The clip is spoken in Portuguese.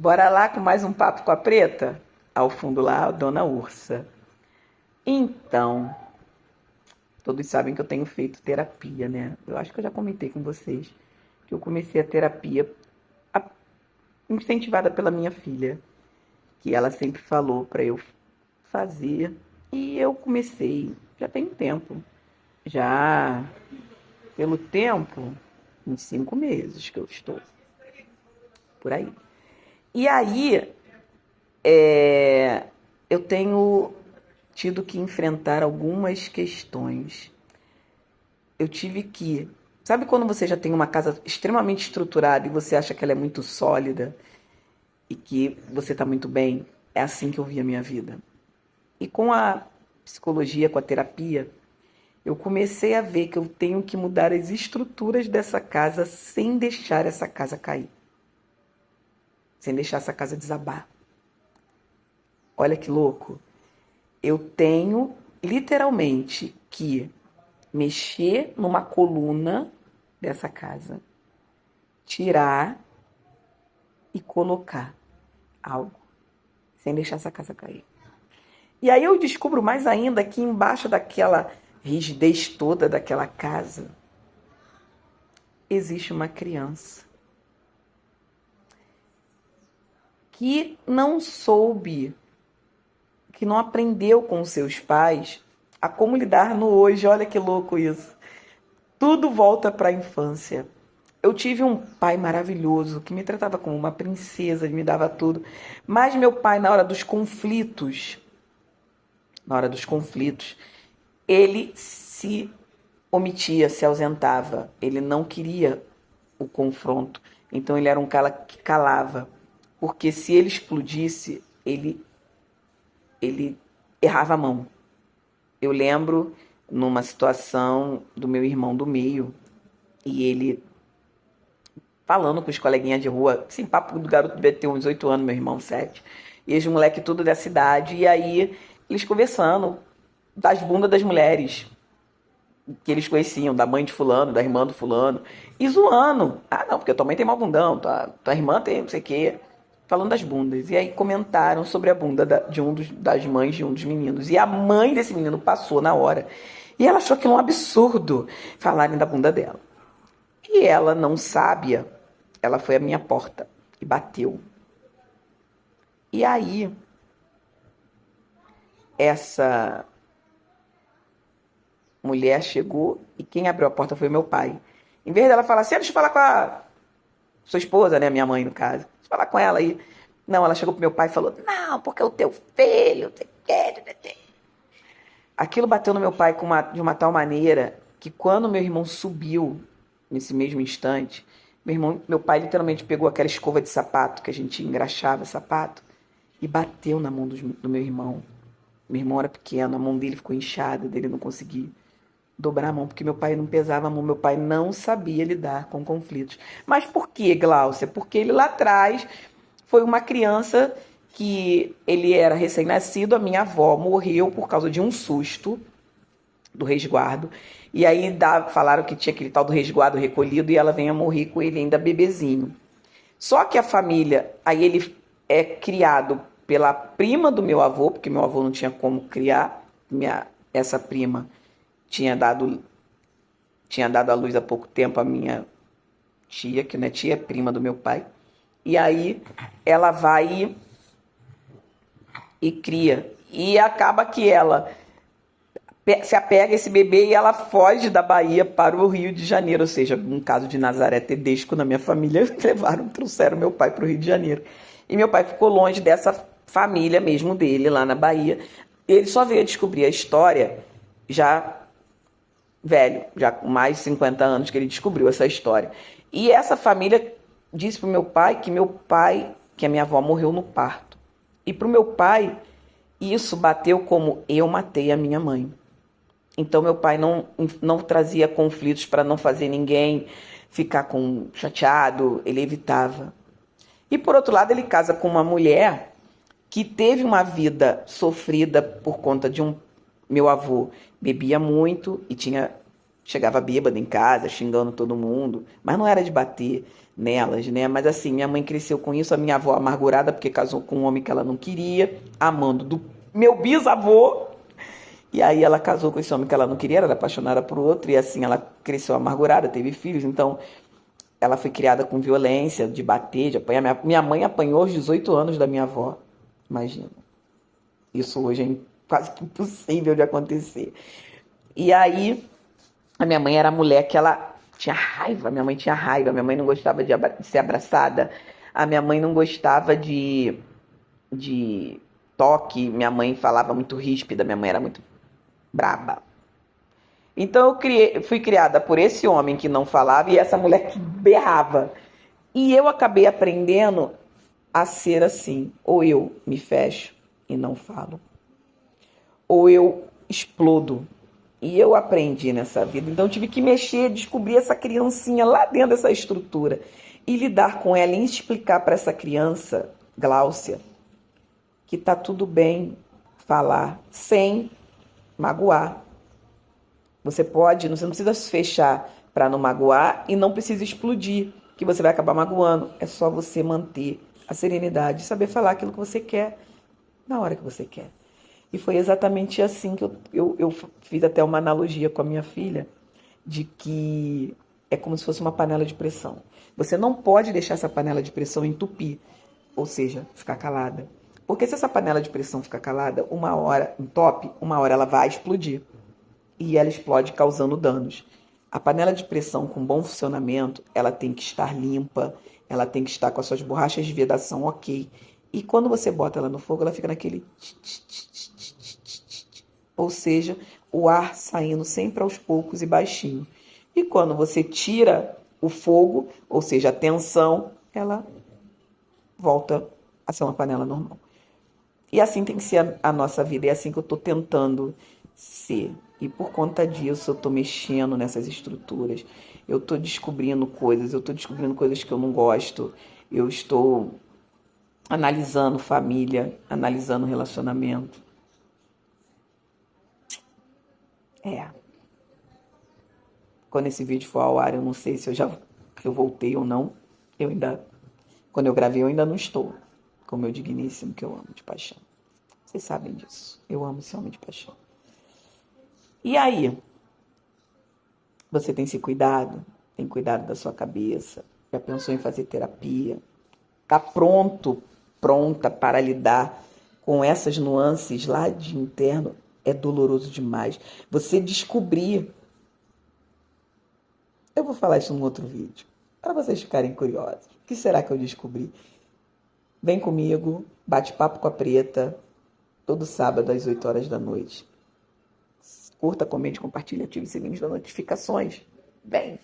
Bora lá com mais um papo com a Preta? Ao fundo lá, a Dona Ursa. Então, todos sabem que eu tenho feito terapia, né? Eu acho que eu já comentei com vocês que eu comecei a terapia incentivada pela minha filha, que ela sempre falou para eu fazer. E eu comecei, já tem um tempo. Já pelo tempo, uns 5 meses que eu estou por aí. E aí, eu tenho tido que enfrentar algumas questões. Eu tive que... Sabe quando você já tem uma casa extremamente estruturada e você acha que ela é muito sólida e que você está muito bem? É assim que eu vi a minha vida. E com a psicologia, com a terapia, eu comecei a ver que eu tenho que mudar as estruturas dessa casa sem deixar essa casa cair. Sem deixar essa casa desabar. Olha que louco. Eu tenho literalmente que mexer numa coluna dessa casa, tirar e colocar algo, sem deixar essa casa cair. E aí eu descubro mais ainda que embaixo daquela rigidez toda daquela casa, existe uma criança que não soube, que não aprendeu com seus pais a como lidar no hoje. Olha que louco isso. Tudo volta para a infância. Eu tive um pai maravilhoso que me tratava como uma princesa, me dava tudo. Mas meu pai, na hora dos conflitos, ele se omitia, se ausentava. Ele não queria o confronto. Então ele era um cara que calava. Porque se ele explodisse, ele errava a mão. Eu lembro numa situação do meu irmão do meio, e ele falando com os coleguinhas de rua, assim, papo do garoto devia ter uns 8 anos, meu irmão, 7. E os moleques tudo da cidade, e aí eles conversando das bundas das mulheres que eles conheciam, da mãe de fulano, da irmã do fulano, e zoando. Ah, não, porque tua mãe tem mau bundão, tua irmã tem não sei o quê. Falando das bundas. E aí comentaram sobre a bunda das mães de um dos meninos. E a mãe desse menino passou na hora. E ela achou aquilo um absurdo falarem da bunda dela. E ela, não sábia, ela foi à minha porta e bateu. E aí, essa mulher chegou e quem abriu a porta foi meu pai. Em vez dela falar assim, deixa eu falar com a sua esposa, né, minha mãe no caso, deixa eu falar com ela aí. Não, ela chegou pro meu pai e falou, não, porque é o teu filho, você quer... Aquilo bateu no meu pai de uma tal maneira que quando meu irmão subiu, nesse mesmo instante, meu pai literalmente pegou aquela escova de sapato, que a gente engraxava sapato, e bateu na mão do meu irmão. Meu irmão era pequeno, a mão dele ficou inchada, dele não conseguia dobrar a mão, porque meu pai não pesava a mão, meu pai não sabia lidar com conflitos. Mas por que, Gláucia? Porque ele lá atrás foi uma criança que ele era recém-nascido, a minha avó morreu por causa de um susto do resguardo, e aí falaram que tinha aquele tal do resguardo recolhido e ela vem a morrer com ele ainda bebezinho. Só que a família, aí ele é criado pela prima do meu avô, porque meu avô não tinha como criar, essa prima tinha dado à luz há pouco tempo a minha tia, que não é tia, é prima do meu pai. E aí ela vai e cria. E acaba que ela se apega a esse bebê e ela foge da Bahia para o Rio de Janeiro. Ou seja, um caso de Nazaré Tedesco na minha família, trouxeram meu pai para o Rio de Janeiro. E meu pai ficou longe dessa família mesmo dele, lá na Bahia. Ele só veio descobrir a história já velho, já com mais de 50 anos que ele descobriu essa história. E essa família disse pro meu pai, que a minha avó morreu no parto. E pro meu pai, isso bateu como eu matei a minha mãe. Então meu pai não trazia conflitos para não fazer ninguém ficar chateado, ele evitava. E por outro lado, ele casa com uma mulher que teve uma vida sofrida por conta de meu avô bebia muito e tinha chegava bêbada em casa, xingando todo mundo, mas não era de bater nelas, né? Mas assim, minha mãe cresceu com isso, a minha avó amargurada porque casou com um homem que ela não queria, amando do meu bisavô, e aí ela casou com esse homem que ela não queria, ela era apaixonada por outro, e assim ela cresceu amargurada, teve filhos, então ela foi criada com violência, de bater, de apanhar. Minha mãe apanhou aos 18 anos da minha avó, imagina. Isso hoje é quase que impossível de acontecer. E aí, a minha mãe era a mulher que ela tinha raiva, minha mãe tinha raiva, minha mãe não gostava de ser abraçada, a minha mãe não gostava de toque, minha mãe falava muito ríspida, minha mãe era muito braba. Então fui criada por esse homem que não falava e essa mulher que berrava. E eu acabei aprendendo a ser assim. Ou eu me fecho e não falo, ou eu explodo. E eu aprendi nessa vida. Então eu tive que mexer, descobrir essa criancinha lá dentro dessa estrutura e lidar com ela e explicar para essa criança, Gláucia, que tá tudo bem falar sem magoar. Você não precisa se fechar para não magoar e não precisa explodir, que você vai acabar magoando. É só você manter a serenidade, saber falar aquilo que você quer na hora que você quer. E foi exatamente assim que eu fiz até uma analogia com a minha filha, de que é como se fosse uma panela de pressão. Você não pode deixar essa panela de pressão entupir, ou seja, ficar calada. Porque se essa panela de pressão ficar calada, uma hora ela vai explodir. E ela explode causando danos. A panela de pressão com bom funcionamento, ela tem que estar limpa, ela tem que estar com as suas borrachas de vedação ok. E quando você bota ela no fogo, ela fica naquele... Ou seja, o ar saindo sempre aos poucos e baixinho. E quando você tira o fogo, ou seja, a tensão, ela volta a ser uma panela normal. E assim tem que ser a nossa vida, é assim que eu estou tentando ser. E por conta disso eu estou mexendo nessas estruturas, eu estou descobrindo coisas que eu não gosto, eu estou analisando família, analisando relacionamento. Quando esse vídeo for ao ar, eu não sei se eu voltei ou não. Quando eu gravei, eu ainda não estou com o meu digníssimo, que eu amo de paixão. Vocês sabem disso. Eu amo esse homem de paixão. E aí? Você tem se cuidado? Tem cuidado da sua cabeça? Já pensou em fazer terapia? Tá pronta para lidar com essas nuances lá de interno? É doloroso demais. Você descobrir. Eu vou falar isso num outro vídeo, para vocês ficarem curiosos. O que será que eu descobri? Vem comigo, bate papo com a Preta, todo sábado às 8 horas da noite. Curta, comente, compartilhe, ative os sininhos das notificações. Vem!